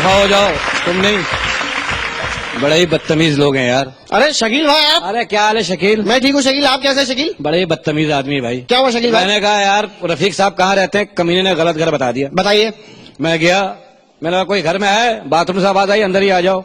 दफा हो जाओ, तुम नहीं। बड़े ही बदतमीज लोग हैं यार। अरे शकील भाई आप। अरे क्या हाल है शकील? मैं ठीक हूँ शकील, आप कैसे हैं शकील? बड़े ही बदतमीज आदमी भाई। क्या हुआ शकील भाई? मैंने कहा यार रफीक साहब कहाँ रहते हैं, कमीने ने गलत घर बता दिया। बताइए। मैं गया, मैंने कहा कोई घर में है, बाथरूम से आवाज आई अंदर ही आ जाओ।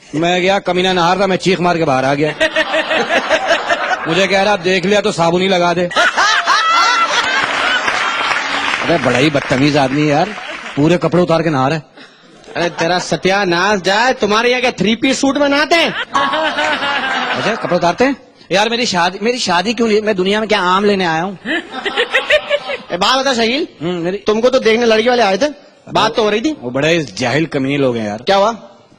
मैं गया, कमीना नहा रहा, मैं चीख मार के बाहर आ गया। मुझे कह रहा देख लिया तो साबुन ही लगा दे। अरे बड़ा ही बदतमीज आदमी है यार, पूरे कपड़े उतार के नहा रहा है। अरे तेरा सत्यानाश जाए, तुम्हारे यहाँ क्या 3 पीस सूट में नहाते हैं? अच्छा कपड़े उतारते हैं यार। मेरी शादी क्यों नहीं? मैं दुनिया में क्या आम लेने आया हूँ? बात बता शकील, मेरी तुमको तो देखने लड़की वाले आए थे, बात तो हो रही थी। वो बड़े जाहिल कमीने लोग हैं यार। क्या हुआ?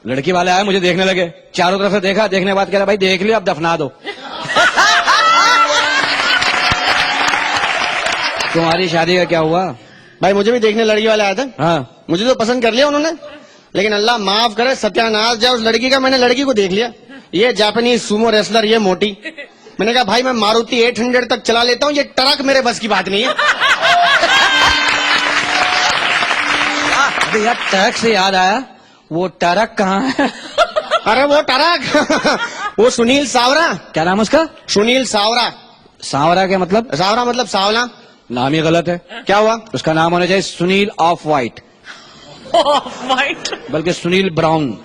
लड़की वाले आए, मुझे देखने लगे, चारों तरफ से देखा, देखने के बाद कह रहा भाई देख लिया अब दफना दो। तुम्हारी शादी का क्या हुआ? भाई मुझे भी देखने लड़की वाले आए थे, हाँ मुझे तो पसंद कर लिया उन्होंने, लेकिन अल्लाह माफ करे सत्यानाश जाए उस लड़की का। मैंने लड़की को देख लिया, ये जापानीज सुमो रेसलर, ये मोटी। मैंने कहा भाई मैं मारुति 800 तक चला लेता हूँ, ये ट्रक मेरे बस की बात नहीं है। अरे यार ट्रक से याद आया, वो ट्रक कहाँ है? अरे वो ट्रक वो सुनील सावरा। क्या नाम है उसका? सुनील सावरा। सांवरा के मतलब? सावरा मतलब सावला। नाम ही गलत है। क्या हुआ? उसका नाम होना चाहिए Sunil of white. Of white? बल्कि सुनील ब्राउन।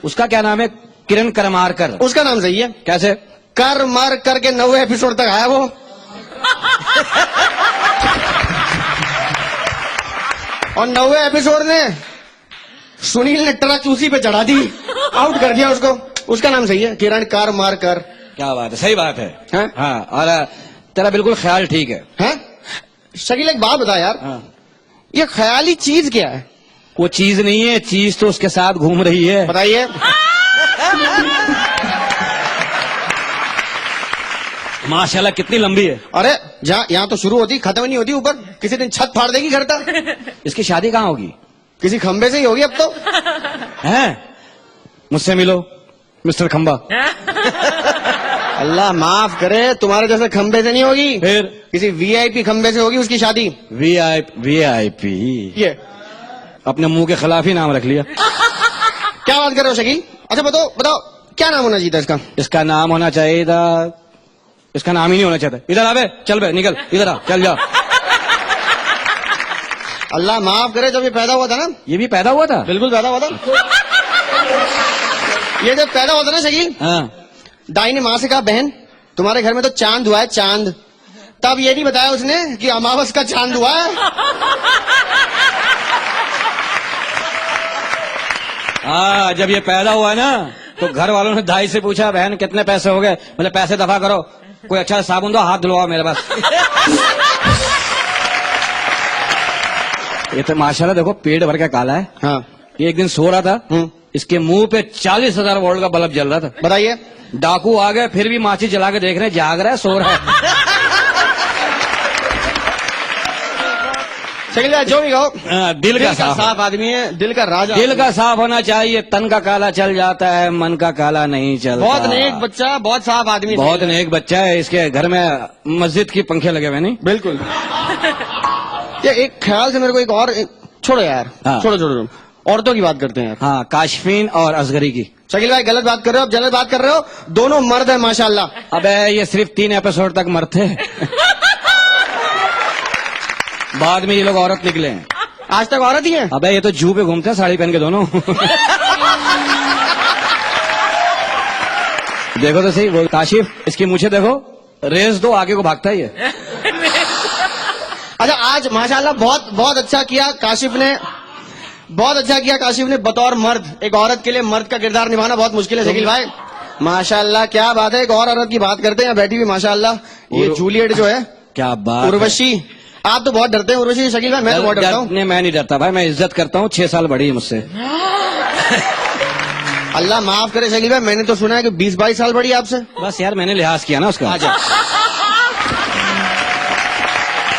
उसका क्या नाम है? किरण करमारकर। उसका नाम सही है। कैसे? कर मर करके 90 एपिसोड तक आया वो। और 90 एपिसोड में सुनील ने ट्रक उसी पे चढ़ा दी, आउट कर दिया उसको। उसका नाम सही है, किरण कर मार कर। क्या बात है, सही बात है। हैं? हाँ, और तेरा बिल्कुल ख्याल ठीक है। हैं? शकील एक बात बता यार, हाँ। ये ख्याली चीज क्या है? वो चीज नहीं है, चीज तो उसके साथ घूम रही है। बताइए। माशाल्लाह कितनी लंबी है। अरे जहाँ यहाँ तो शुरू होती खत्म नहीं होती, ऊपर किसी दिन छत फाड़ देगी घर तक। इसकी शादी कहाँ होगी? किसी खंबे से ही होगी अब तो। हैं? मुझसे मिलो मिस्टर खंबा। अल्लाह माफ करे, तुम्हारे जैसे खंबे से नहीं होगी, फिर किसी वीआईपी खंबे से होगी उसकी शादी। वीआईपी ये अपने मुंह के खिलाफ ही नाम रख लिया। क्या बात कर रहे हो शकील? अच्छा बताओ बताओ क्या नाम होना चाहिए था इसका? इसका नाम होना चाहिए था, इसका नाम ही नहीं होना चाहिए था। इधर आ बे, चल बे, निकल इधर आ, चल जा। अल्लाह माफ करे, जब ये पैदा हुआ था ना, ये भी पैदा हुआ था? बिल्कुल पैदा हुआ था। ये जब पैदा हुआ था ना शकील, हाँ। दाई ने माँ से कहा बहन तुम्हारे घर में तो चांद हुआ है, चांद। तब ये नहीं बताया उसने कि अमावस का चांद हुआ है। हाँ, जब ये पैदा हुआ ना तो घर वालों ने दाई से पूछा बहन कितने पैसे हो गए? मतलब पैसे दफा करो, कोई अच्छा साबुन दो, हाथ धुलवाओ मेरे पास। ये तो माशाल्लाह देखो पेट भर के काला है। हाँ। ये एक दिन सो रहा था, इसके मुंह पे 40,000 वोल्ट का बल्ब जल रहा था। बताइए। डाकू आ गए, फिर भी माचिस जला के देख रहे हैं, जाग रहा है सो रहा है। शकील भाई जो भी कहो, दिल का साफ आदमी है, दिल का राजा। दिल का साफ होना चाहिए। तन का काला चल जाता है, मन का काला नहीं चलता। बहुत नेक बच्चा, बहुत साफ आदमी, बहुत नेक बच्चा है। इसके घर में मस्जिद की पंखे लगे हुए नहीं? बिल्कुल। ये एक ख्याल से मेरे को एक और छोड़ो यार। हाँ। छोड़ो औरतों की बात करते हैं यार। हाँ, काशफीन और असगरी की। शकील भाई गलत बात कर रहे हो, अब गलत बात कर रहे हो। दोनों मर्द है माशाल्लाह। अबे ये सिर्फ 3 एपिसोड तक मर्द थे। बाद में ये लोग औरत निकले हैं। आज तक औरत ही है। अबे ये तो जू पे घूमते हैं साड़ी पहन के दोनों। देखो तो सही, वो काशिफ, इसकी मूछें देखो, रेस दो आगे को भागता ही है। अच्छा आज माशाल्लाह बहुत बहुत अच्छा किया काशिफ ने, बहुत अच्छा किया काशिफ ने बतौर मर्द। एक औरत के लिए मर्द का किरदार निभाना बहुत मुश्किल है शकील भाई। माशाल्लाह क्या बात है। एक और औरत की बात करते हैं, बैठी हुई माशाल्लाह, ये जूलियट जो है, क्या बात। उर्वशी। आप तो बहुत डरते हैं उर्वशी शकील भाई, मैं तो बहुत डरता हूँ। मैं नहीं डरता भाई, मैं इज्जत करता हूँ। 6 साल बड़ी है मुझसे। अल्लाह माफ करे शकील भाई, मैंने तो सुना है कि 20-22 साल बड़ी है आपसे। बस यार मैंने लिहाज किया ना उसका। आजा।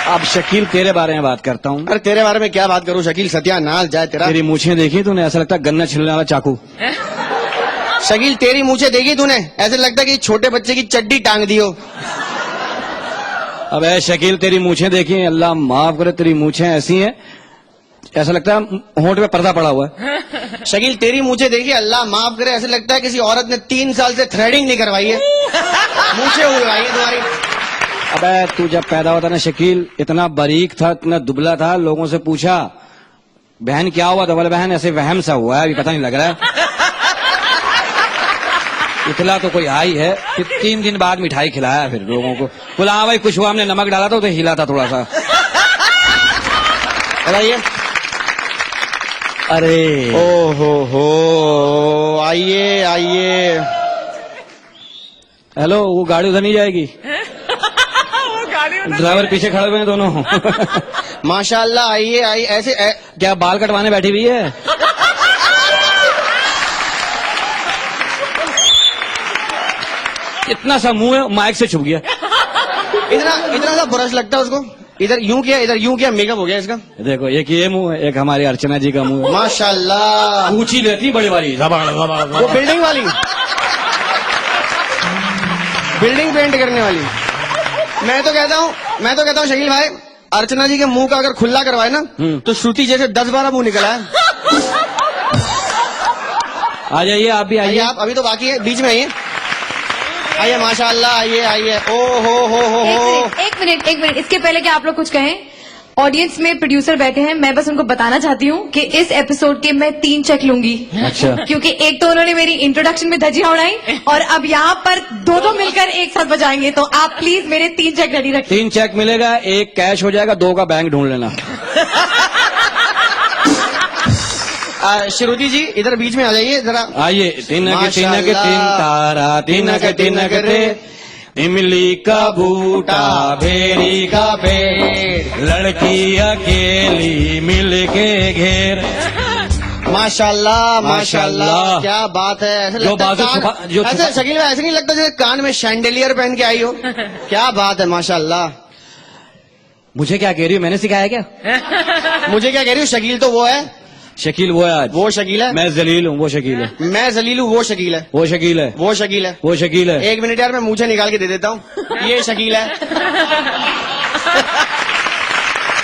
अब शकील तेरे बारे में बात करता हूँ। अरे तेरे बारे में क्या बात करूं शकील, सत्यानाश जाए तेरा। तेरी मूछें देखी तूने? ऐसा लगता है गन्ना छिलने वाला चाकू। शकील तेरी मूछें देखी तूने? ऐसे लगता है कि छोटे बच्चे की चड्डी टांग दी हो। अब शकील तेरी मूछें देखी? अल्लाह माफ करे, तेरी मूछें ऐसी हैं ऐसा लगता है होंठ पे पर्दा पड़ा हुआ है। शकील तेरी मुझे देखिए, अल्लाह माफ करे, ऐसे लगता है किसी औरत ने 3 साल से थ्रेडिंग नहीं करवाई है, मूछें उड़वाई है तुम्हारी। अबे तू जब पैदा हुआ था ना शकील, इतना बारीक था, इतना दुबला था, लोगों से पूछा बहन क्या हुआ, तो बोले बहन ऐसे वहम सा हुआ है, अभी पता नहीं लग रहा है। इतला तो कोई आई है। फिर 3 दिन बाद मिठाई खिलाया फिर लोगों को, बोला हाँ भाई कुछ हुआ, हमने नमक डाला था तो हिला था थोड़ा सा। बताइए। अरे ओ हो, आइए आइए। हेलो, वो गाड़ी उधर नहीं जाएगी, वो गाड़ी में ड्राइवर पीछे खड़े हुए हैं दोनों। माशाल्लाह, आइए आइए। ऐसे क्या बाल कटवाने बैठी हुई है? इतना सा मुंह है, माइक से छुप गया। इतना सा ब्रश लगता है उसको, इधर यूं किया, इधर यूं किया, मेकअप हो गया इसका। देखो एक ये मुंह है, एक हमारी अर्चना जी का मुंह है। माशाल्लाह। ऊंची रहती बड़ी वाली, वो बिल्डिंग वाली, बिल्डिंग पेंट करने वाली। मैं तो कहता हूँ शकील भाई, अर्चना जी के मुंह का अगर खुला करवाए ना, तो श्रुति जैसे 10-12 मुंह निकला है। आ जाइए, आप भी आइए आइए। आप, अभी तो बाकी है, बीच में आइए। आइए माशाल्लाह, आइए आइए। ओ हो एक मिनट, इसके पहले कि आप लोग कुछ कहें, ऑडियंस में प्रोड्यूसर बैठे हैं, मैं बस उनको बताना चाहती हूँ कि इस एपिसोड के मैं 3 चेक लूंगी। अच्छा। क्योंकि एक तो उन्होंने मेरी इंट्रोडक्शन में धज्जियां उड़ाई, और अब यहाँ पर दो मिलकर एक साथ बजाएंगे, तो आप प्लीज मेरे 3 चेक रेडी रखिए। 3 चेक मिलेगा, 1 कैश हो जाएगा, 2 का बैंक ढूंढ लेना। श्रुति जी इधर बीच में आ जाइए जरा। आइए। 3 के 3 तारा, 3 के 3 थे, इमली का बूटा, भेड़ी का पेड़, लड़की अकेली मिल के घेर। माशाल्लाह माशाल्लाह, माशाल्लाह। क्या बात है। ऐसे जो लगता है बाजू कान- छुपा- जो ऐसे छुपा- शकील भाई, ऐसे नहीं लगता जैसे कान में शैंडेलियर पहन के आई हो। क्या बात है माशाल्लाह। मुझे क्या कह रही हो, मैंने सिखाया क्या? मुझे क्या कह रही हूँ, शकील तो वो है, शकील वो है आज, वो शकील है। मैं जलील हूँ, वो शकील है, मैं जलील हूँ, वो शकील है, वो शकील है, वो शकील है। वो शकील है। 1 मिनट यार, मैं मुझे निकाल के दे देता हूँ, ये शकील है।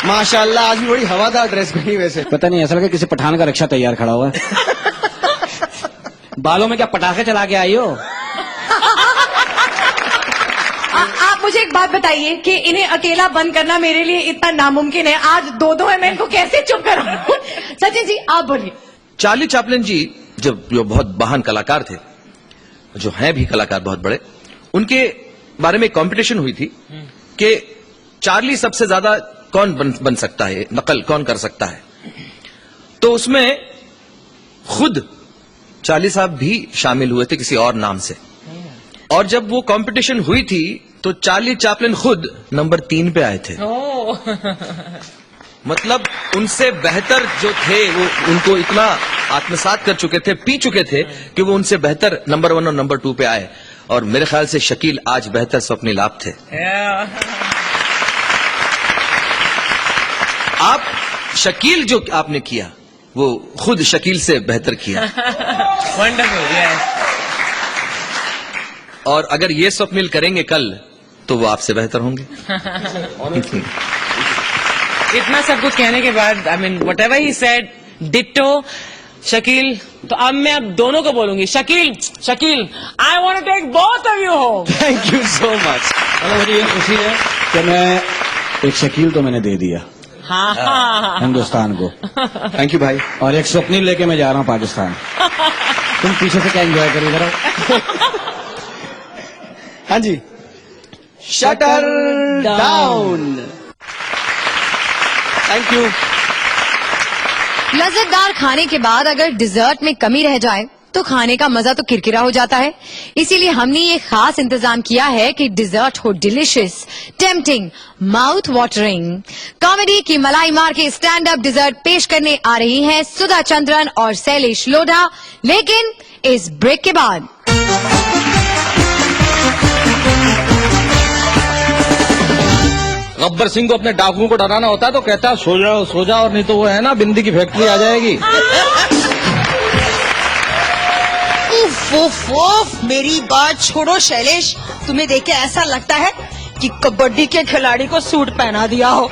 माशाल्लाह, आज भी बड़ी हवादार ड्रेस पहनी वैसे। पता नहीं, ऐसा लगा किसी पठान का रक्षा तैयार खड़ा हुआ है। बालों में क्या पटाखे चला के आई हो? आप मुझे एक बात बताइए कि इन्हें अकेला बंद करना मेरे लिए इतना नामुमकिन है। आज 2 है, मैं इनको कैसे चुप करूं? सचिन जी आप बोलिए। चार्ली चैपलिन जी जो बहुत महान कलाकार थे, जो हैं भी कलाकार बहुत बड़े, उनके बारे में कंपटीशन हुई थी कि चार्ली सबसे ज्यादा कौन बन सकता है, नकल कौन कर सकता है। तो उसमें खुद चार्ली साहब भी शामिल हुए थे किसी और नाम से, और जब वो कंपटीशन हुई थी तो चार्ली चैपलिन खुद नंबर 3 पे आए थे। मतलब उनसे बेहतर जो थे वो उनको इतना आत्मसात कर चुके थे, पी चुके थे, कि वो उनसे बेहतर नंबर 1 और नंबर 2 पे आए। और मेरे ख्याल से शकील आज बेहतर स्वप्निल आप थे। आप शकील जो आपने किया वो खुद शकील से बेहतर किया। Wonderful, yes. और अगर ये स्वप्निल करेंगे कल तो वो आपसे बेहतर होंगे। इतना सब कुछ कहने के बाद, I mean whatever he said, ditto Shakeel. तो अब मैं दोनों को बोलूंगी, Shakeel I want to take both of you home. Thank you so much. मुझे ये खुशी है कि मैं एक शकील तो मैंने दे दिया हाँ। हिंदुस्तान को, थैंक यू भाई। और एक स्वप्निल लेके मैं जा रहा हूँ पाकिस्तान। तुम पीछे से क्या एंजॉय करो इधर। हाँ जी। Shutter down. Thank you. लज्जतदार खाने के बाद अगर डिजर्ट में कमी रह जाए तो खाने का मजा तो किरकिरा हो जाता है। इसीलिए हमने ये खास इंतजाम किया है कि डिजर्ट हो delicious, tempting, mouth watering. Comedy की मलाई मार के स्टैंड अप डिजर्ट पेश करने आ रही हैं सुधा चंद्रन और शैलेश लोढ़ा, लेकिन इस ब्रेक के बाद। गब्बर सिंह को अपने डाकुओं को डराना होता है तो कहता है सो जा, और नहीं तो वो है ना बिंदी की फैक्ट्री आ जाएगी। उफ, मेरी बात छोड़ो शैलेश, तुम्हें देख के ऐसा लगता है कि कबड्डी के खिलाड़ी को सूट पहना दिया हो।